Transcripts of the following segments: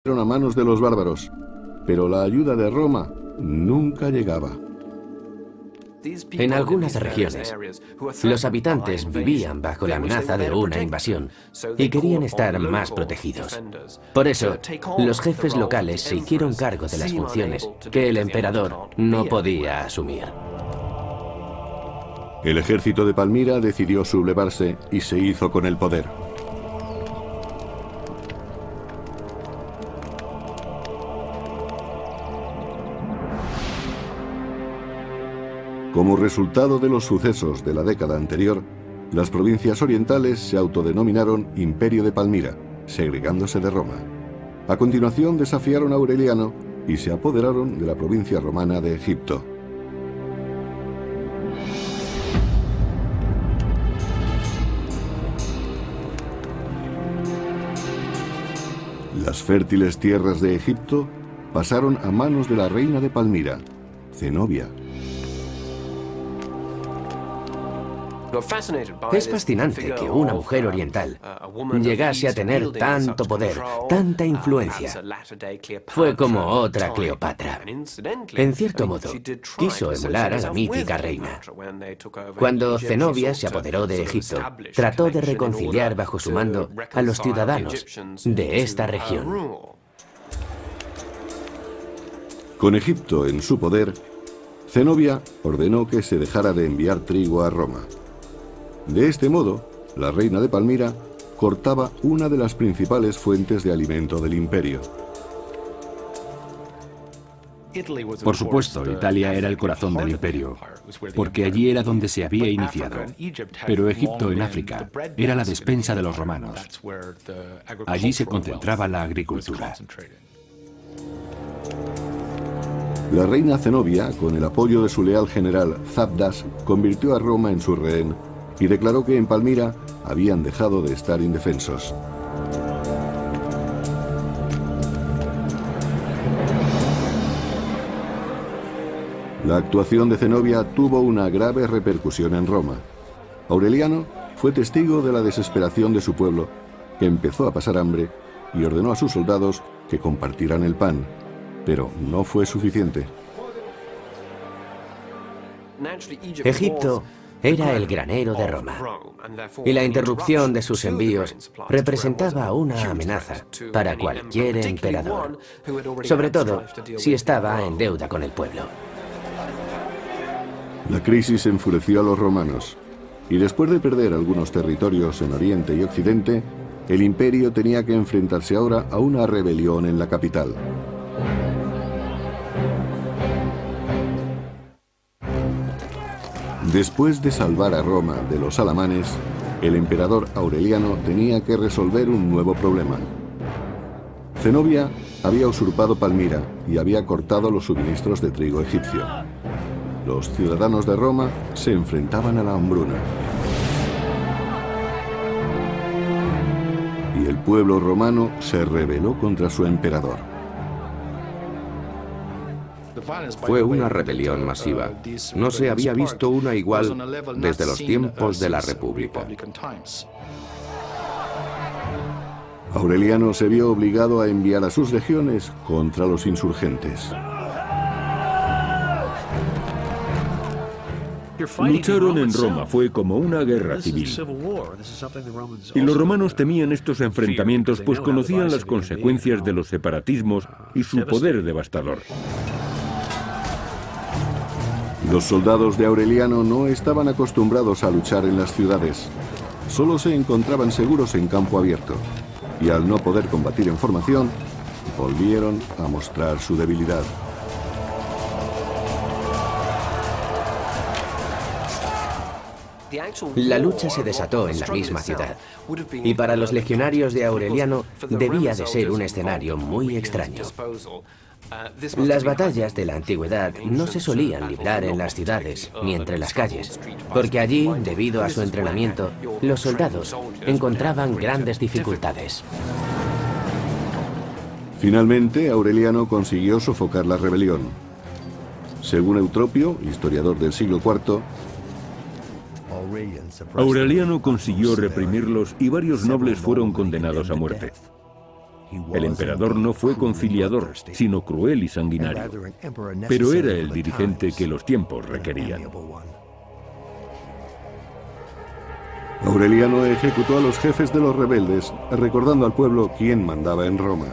a manos de los bárbaros, pero la ayuda de Roma nunca llegaba. En algunas regiones, los habitantes vivían bajo la amenaza de una invasión y querían estar más protegidos. Por eso, los jefes locales se hicieron cargo de las funciones que el emperador no podía asumir. El ejército de Palmira decidió sublevarse y se hizo con el poder. Como resultado de los sucesos de la década anterior, las provincias orientales se autodenominaron Imperio de Palmira, segregándose de Roma. A continuación desafiaron a Aureliano y se apoderaron de la provincia romana de Egipto. Las fértiles tierras de Egipto pasaron a manos de la reina de Palmira, Zenobia. Es fascinante que una mujer oriental llegase a tener tanto poder, tanta influencia. Fue como otra Cleopatra. En cierto modo, quiso emular a la mítica reina. Cuando Zenobia se apoderó de Egipto, trató de reconciliar bajo su mando a los ciudadanos de esta región. Con Egipto en su poder, Zenobia ordenó que se dejara de enviar trigo a Roma. De este modo, la reina de Palmira cortaba una de las principales fuentes de alimento del imperio. Por supuesto, Italia era el corazón del imperio, porque allí era donde se había iniciado. Pero Egipto, en África, era la despensa de los romanos. Allí se concentraba la agricultura. La reina Zenobia, con el apoyo de su leal general Zabdas, convirtió a Roma en su rehén y declaró que en Palmira habían dejado de estar indefensos. La actuación de Zenobia tuvo una grave repercusión en Roma. Aureliano fue testigo de la desesperación de su pueblo, que empezó a pasar hambre, y ordenó a sus soldados que compartieran el pan, pero no fue suficiente. Egipto era el granero de Roma, y la interrupción de sus envíos representaba una amenaza para cualquier emperador, sobre todo si estaba en deuda con el pueblo. La crisis enfureció a los romanos, y después de perder algunos territorios en Oriente y Occidente, el imperio tenía que enfrentarse ahora a una rebelión en la capital. Después de salvar a Roma de los alamanes, el emperador Aureliano tenía que resolver un nuevo problema. Zenobia había usurpado Palmira y había cortado los suministros de trigo egipcio. Los ciudadanos de Roma se enfrentaban a la hambruna. Y el pueblo romano se rebeló contra su emperador. Fue una rebelión masiva. No se había visto una igual desde los tiempos de la República. Aureliano se vio obligado a enviar a sus legiones contra los insurgentes. Lucharon en Roma, fue como una guerra civil. Y los romanos temían estos enfrentamientos, pues conocían las consecuencias de los separatismos y su poder devastador. Los soldados de Aureliano no estaban acostumbrados a luchar en las ciudades. Solo se encontraban seguros en campo abierto. Y al no poder combatir en formación, volvieron a mostrar su debilidad. La lucha se desató en la misma ciudad, y para los legionarios de Aureliano debía de ser un escenario muy extraño. Las batallas de la antigüedad no se solían librar en las ciudades ni entre las calles, porque allí, debido a su entrenamiento, los soldados encontraban grandes dificultades. Finalmente, Aureliano consiguió sofocar la rebelión. Según Eutropio, historiador del siglo IV, Aureliano consiguió reprimirlos y varios nobles fueron condenados a muerte. El emperador no fue conciliador, sino cruel y sanguinario. Pero era el dirigente que los tiempos requerían. Aureliano ejecutó a los jefes de los rebeldes, recordando al pueblo quién mandaba en Roma.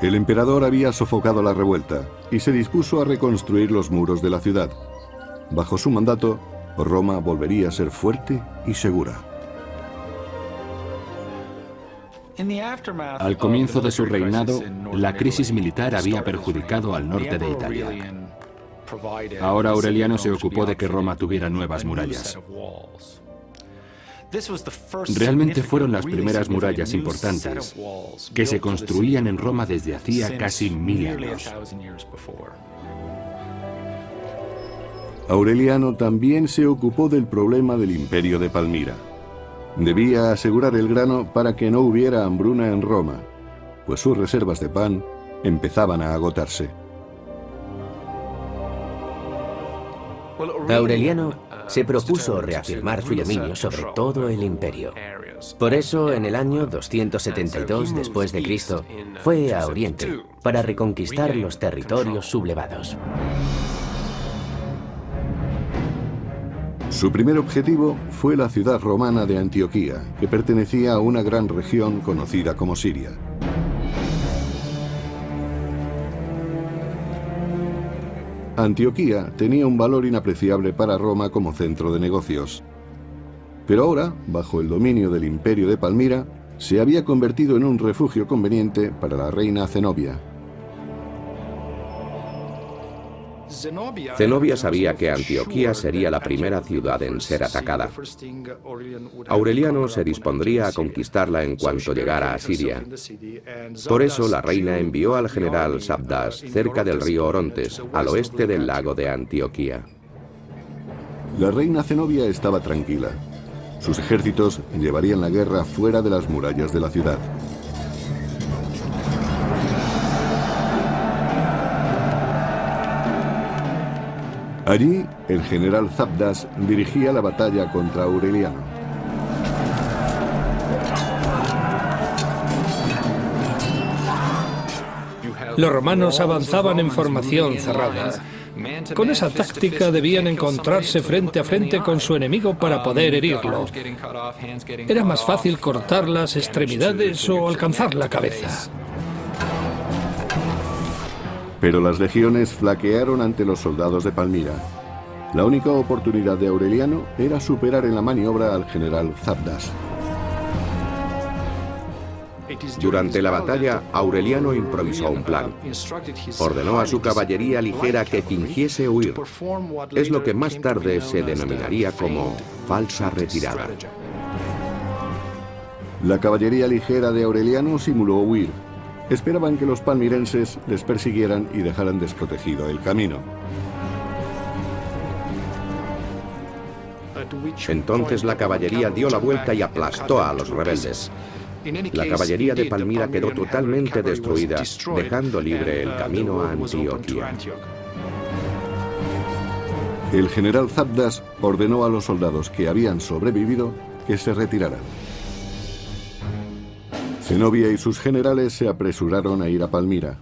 El emperador había sofocado la revuelta y se dispuso a reconstruir los muros de la ciudad. Bajo su mandato, Roma volvería a ser fuerte y segura. Al comienzo de su reinado, la crisis militar había perjudicado al norte de Italia. Ahora Aureliano se ocupó de que Roma tuviera nuevas murallas. Realmente fueron las primeras murallas importantes que se construían en Roma desde hacía casi 1000 años. Aureliano también se ocupó del problema del imperio de Palmira. Debía asegurar el grano para que no hubiera hambruna en Roma, pues sus reservas de pan empezaban a agotarse. Aureliano se propuso reafirmar su dominio sobre todo el imperio. Por eso, en el año 272 después de Cristo, fue a Oriente para reconquistar los territorios sublevados. Su primer objetivo fue la ciudad romana de Antioquía, que pertenecía a una gran región conocida como Siria. Antioquía tenía un valor inapreciable para Roma como centro de negocios. Pero ahora, bajo el dominio del imperio de Palmira, se había convertido en un refugio conveniente para la reina Zenobia. Zenobia sabía que Antioquía sería la primera ciudad en ser atacada. Aureliano se dispondría a conquistarla en cuanto llegara a Siria. Por eso la reina envió al general Sabdas cerca del río Orontes, al oeste del lago de Antioquía. La reina Zenobia estaba tranquila. Sus ejércitos llevarían la guerra fuera de las murallas de la ciudad. Allí, el general Sabdas dirigía la batalla contra Aureliano. Los romanos avanzaban en formación cerrada. Con esa táctica debían encontrarse frente a frente con su enemigo para poder herirlo. Era más fácil cortar las extremidades o alcanzar la cabeza. Pero las legiones flaquearon ante los soldados de Palmira. La única oportunidad de Aureliano era superar en la maniobra al general Sabdas. Durante la batalla, Aureliano improvisó un plan. Ordenó a su caballería ligera que fingiese huir. Es lo que más tarde se denominaría como falsa retirada. La caballería ligera de Aureliano simuló huir. Esperaban que los palmirenses les persiguieran y dejaran desprotegido el camino. Entonces la caballería dio la vuelta y aplastó a los rebeldes. La caballería de Palmira quedó totalmente destruida, dejando libre el camino a Antioquía. El general Sabdas ordenó a los soldados que habían sobrevivido que se retiraran. Zenobia y sus generales se apresuraron a ir a Palmira.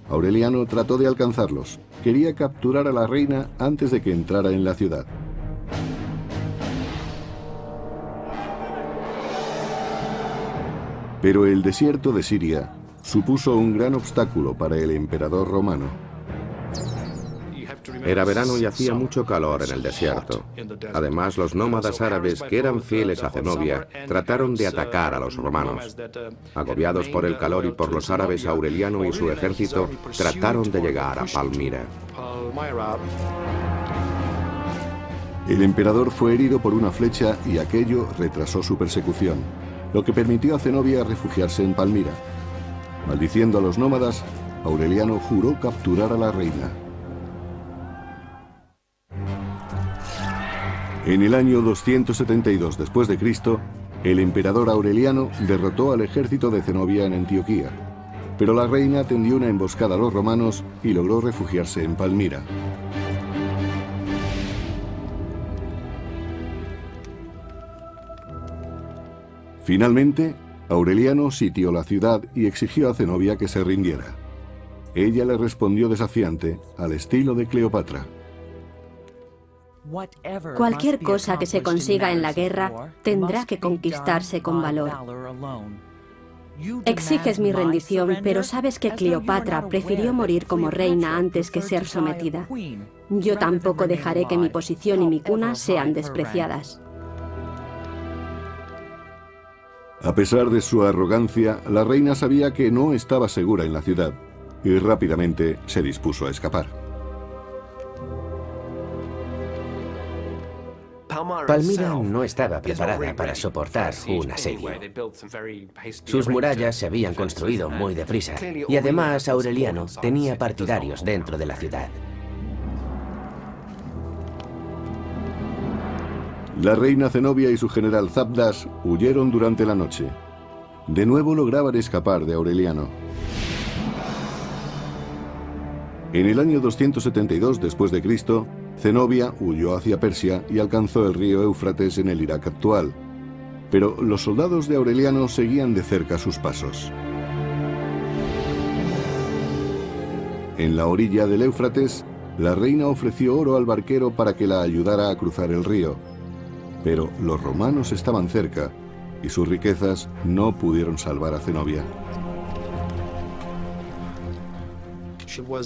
Aureliano trató de alcanzarlos. Quería capturar a la reina antes de que entrara en la ciudad. Pero el desierto de Siria supuso un gran obstáculo para el emperador romano. Era verano y hacía mucho calor en el desierto. Además, los nómadas árabes que eran fieles a Zenobia trataron de atacar a los romanos. Agobiados por el calor y por los árabes, Aureliano y su ejército trataron de llegar a Palmira. El emperador fue herido por una flecha y aquello retrasó su persecución, lo que permitió a Zenobia refugiarse en Palmira. Maldiciendo a los nómadas, Aureliano juró capturar a la reina. En el año 272 después de Cristo, el emperador Aureliano derrotó al ejército de Zenobia en Antioquía, pero la reina tendió una emboscada a los romanos y logró refugiarse en Palmira. Finalmente, Aureliano sitió la ciudad y exigió a Zenobia que se rindiera. Ella le respondió desafiante, al estilo de Cleopatra. Cualquier cosa que se consiga en la guerra tendrá que conquistarse con valor. Exiges mi rendición, pero sabes que Cleopatra prefirió morir como reina antes que ser sometida. Yo tampoco dejaré que mi posición y mi cuna sean despreciadas. A pesar de su arrogancia, la reina sabía que no estaba segura en la ciudad y rápidamente se dispuso a escapar. Palmira no estaba preparada para soportar un asedio. Sus murallas se habían construido muy deprisa y además Aureliano tenía partidarios dentro de la ciudad. La reina Zenobia y su general Zabdas huyeron durante la noche. De nuevo lograban escapar de Aureliano. En el año 272 después de Cristo, Zenobia huyó hacia Persia y alcanzó el río Éufrates en el Irak actual. Pero los soldados de Aureliano seguían de cerca sus pasos. En la orilla del Éufrates, la reina ofreció oro al barquero para que la ayudara a cruzar el río. Pero los romanos estaban cerca y sus riquezas no pudieron salvar a Zenobia.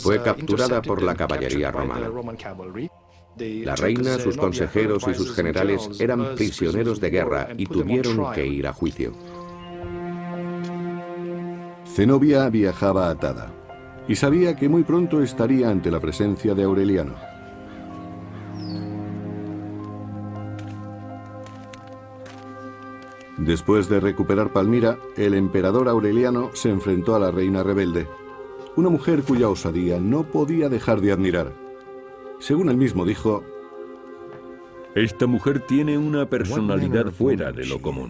Fue capturada por la caballería romana. La reina, sus consejeros y sus generales eran prisioneros de guerra y tuvieron que ir a juicio. Zenobia viajaba atada y sabía que muy pronto estaría ante la presencia de Aureliano. Después de recuperar Palmira, el emperador Aureliano se enfrentó a la reina rebelde, una mujer cuya osadía no podía dejar de admirar. Según él mismo dijo: esta mujer tiene una personalidad fuera de lo común.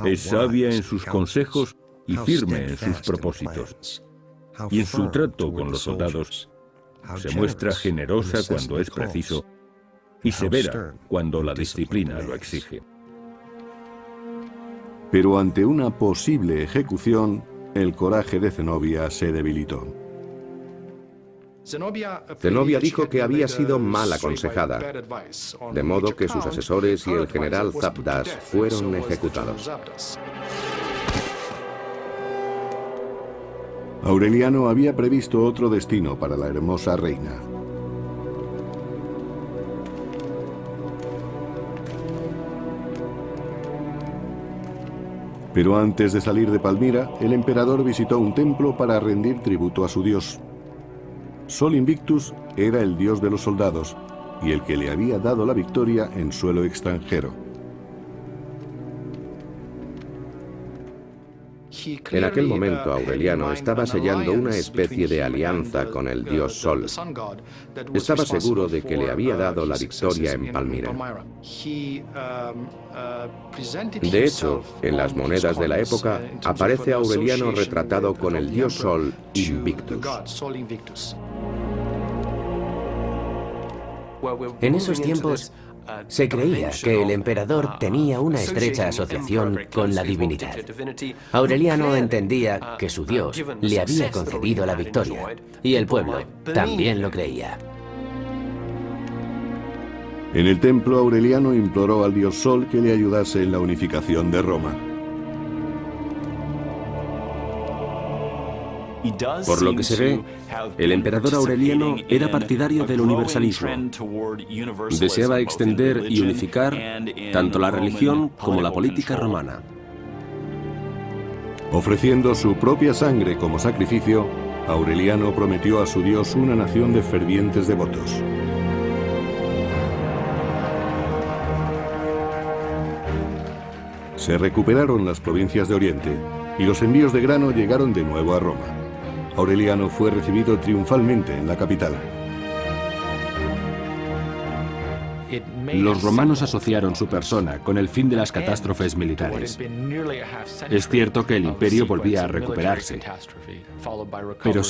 Es sabia en sus consejos y firme en sus propósitos. Y en su trato con los soldados, se muestra generosa cuando es preciso y severa cuando la disciplina lo exige. Pero ante una posible ejecución, el coraje de Zenobia se debilitó. Zenobia dijo que había sido mal aconsejada, de modo que sus asesores y el general Zabdas fueron ejecutados. Aureliano había previsto otro destino para la hermosa reina. Pero antes de salir de Palmira, el emperador visitó un templo para rendir tributo a su dios. Sol Invictus era el dios de los soldados y el que le había dado la victoria en suelo extranjero. En aquel momento Aureliano estaba sellando una especie de alianza con el dios Sol. Estaba seguro de que le había dado la victoria en Palmira. De hecho, en las monedas de la época aparece Aureliano retratado con el dios Sol Invictus. En esos tiempos se creía que el emperador tenía una estrecha asociación con la divinidad. Aureliano entendía que su dios le había concedido la victoria, y el pueblo también lo creía. En el templo, Aureliano imploró al dios Sol que le ayudase en la unificación de Roma. Por lo que se ve, el emperador Aureliano era partidario del universalismo. Deseaba extender y unificar tanto la religión como la política romana. Ofreciendo su propia sangre como sacrificio, Aureliano prometió a su dios una nación de fervientes devotos. Se recuperaron las provincias de Oriente y los envíos de grano llegaron de nuevo a Roma. Aureliano fue recibido triunfalmente en la capital. Los romanos asociaron su persona con el fin de las catástrofes militares. Es cierto que el imperio volvía a recuperarse, pero